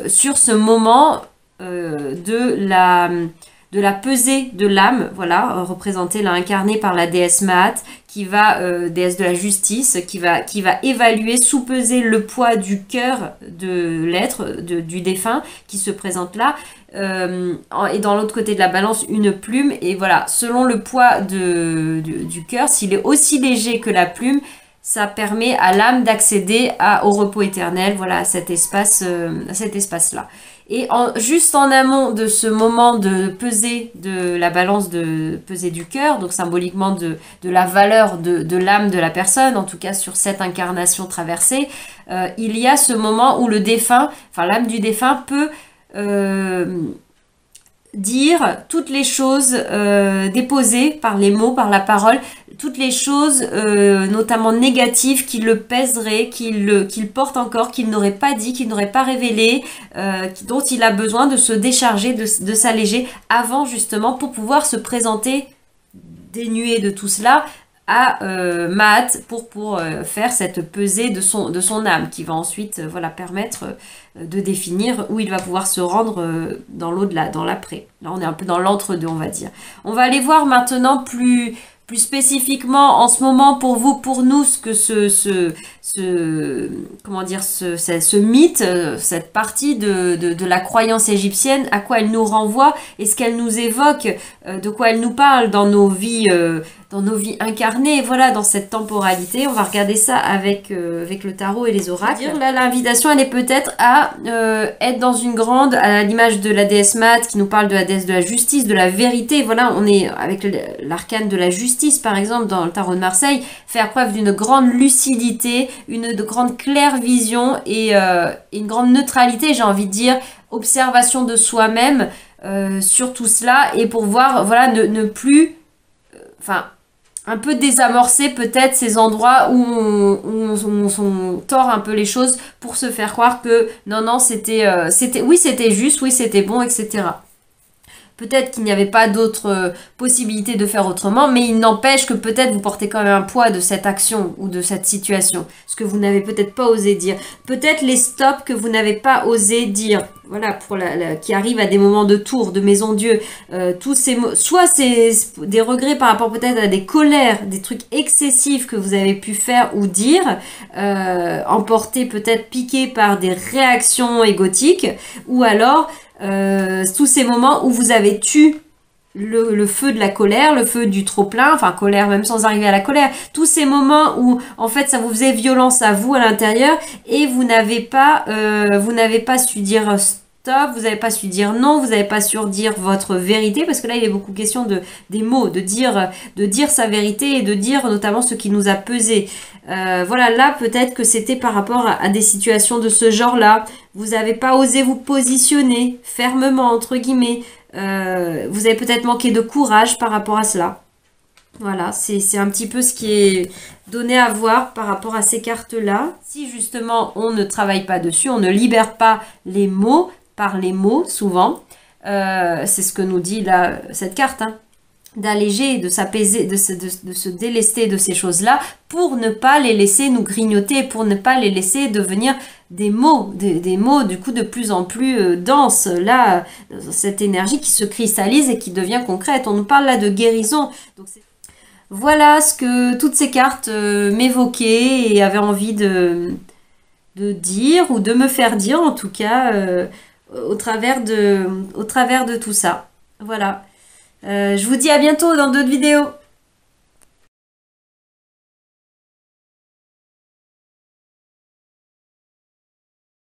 sur ce moment de la pesée de l'âme, voilà, représentée là, incarnée par la déesse Maat, qui va, déesse de la justice, qui va évaluer, sous-peser le poids du cœur de l'être, du défunt, qui se présente là, et dans l'autre côté de la balance, une plume, et voilà, selon le poids du cœur, s'il est aussi léger que la plume, ça permet à l'âme d'accéder au repos éternel, voilà, à cet espace-là. Et juste en amont de ce moment de pesée de la balance de pesée du cœur, donc symboliquement de la valeur de l'âme de la personne, en tout cas sur cette incarnation traversée, il y a ce moment où le défunt, enfin l'âme du défunt peut dire toutes les choses déposées par les mots, par la parole, toutes les choses notamment négatives qui le pèseraient, qu'il porte encore, qu'il n'aurait pas dit, qu'il n'aurait pas révélé, dont il a besoin de se décharger, de s'alléger avant justement pour pouvoir se présenter dénué de tout cela à Maat pour faire cette pesée de son âme qui va ensuite voilà, permettre de définir où il va pouvoir se rendre dans l'au-delà, dans l'après. Là, on est un peu dans l'entre-deux, on va dire. On va aller voir maintenant plus spécifiquement en ce moment pour vous, pour nous, ce que ce mythe, cette partie de la croyance égyptienne, à quoi elle nous renvoie et ce qu'elle nous évoque, de quoi elle nous parle dans nos vies incarnées, voilà, dans cette temporalité. On va regarder ça avec le tarot et les oracles. Là, l'invitation, elle est peut-être à être dans une grande, à l'image de la déesse Maat qui nous parle de la déesse de la justice, de la vérité. Voilà, on est avec l'arcane de la justice, par exemple, dans le tarot de Marseille, faire preuve d'une grande lucidité, de grande claire vision et une grande neutralité, j'ai envie de dire, observation de soi-même sur tout cela, et pour voir, voilà, ne plus, enfin, un peu désamorcer peut-être ces endroits où on tord un peu les choses pour se faire croire que non, oui, c'était juste, oui, c'était bon, etc. Peut-être qu'il n'y avait pas d'autre possibilité de faire autrement, mais il n'empêche que peut-être vous portez quand même un poids de cette action ou de cette situation, ce que vous n'avez peut-être pas osé dire. Peut-être les stops que vous n'avez pas osé dire, voilà, pour qui arrivent à des moments de tour, de maison Dieu, tous ces mots, soit c'est des regrets par rapport peut-être à des colères, des trucs excessifs que vous avez pu faire ou dire, emportés peut-être piqués par des réactions égotiques, ou alors tous ces moments où vous avez tué le feu de la colère, le feu du trop-plein, enfin colère même sans arriver à la colère, tous ces moments où en fait ça vous faisait violence à vous à l'intérieur et vous n'avez pas su dire stop, vous n'avez pas su dire non, vous n'avez pas su dire votre vérité, parce que là il est beaucoup question des mots, de dire sa vérité et de dire notamment ce qui nous a pesé. Voilà, là peut-être que c'était par rapport à des situations de ce genre-là. Vous n'avez pas osé vous positionner fermement, entre guillemets. Vous avez peut-être manqué de courage par rapport à cela. Voilà, c'est un petit peu ce qui est donné à voir par rapport à ces cartes-là. Si justement on ne travaille pas dessus, on ne libère pas les mots par les mots souvent, c'est ce que nous dit là, cette carte, hein, d'alléger, de s'apaiser, de se délester de ces choses-là pour ne pas les laisser nous grignoter, pour ne pas les laisser devenir des mots du coup de plus en plus denses, là, cette énergie qui se cristallise et qui devient concrète. On nous parle là de guérison. Donc voilà ce que toutes ces cartes m'évoquaient et avaient envie de dire, ou de me faire dire en tout cas, au travers de tout ça. Voilà. Je vous dis à bientôt dans d'autres vidéos.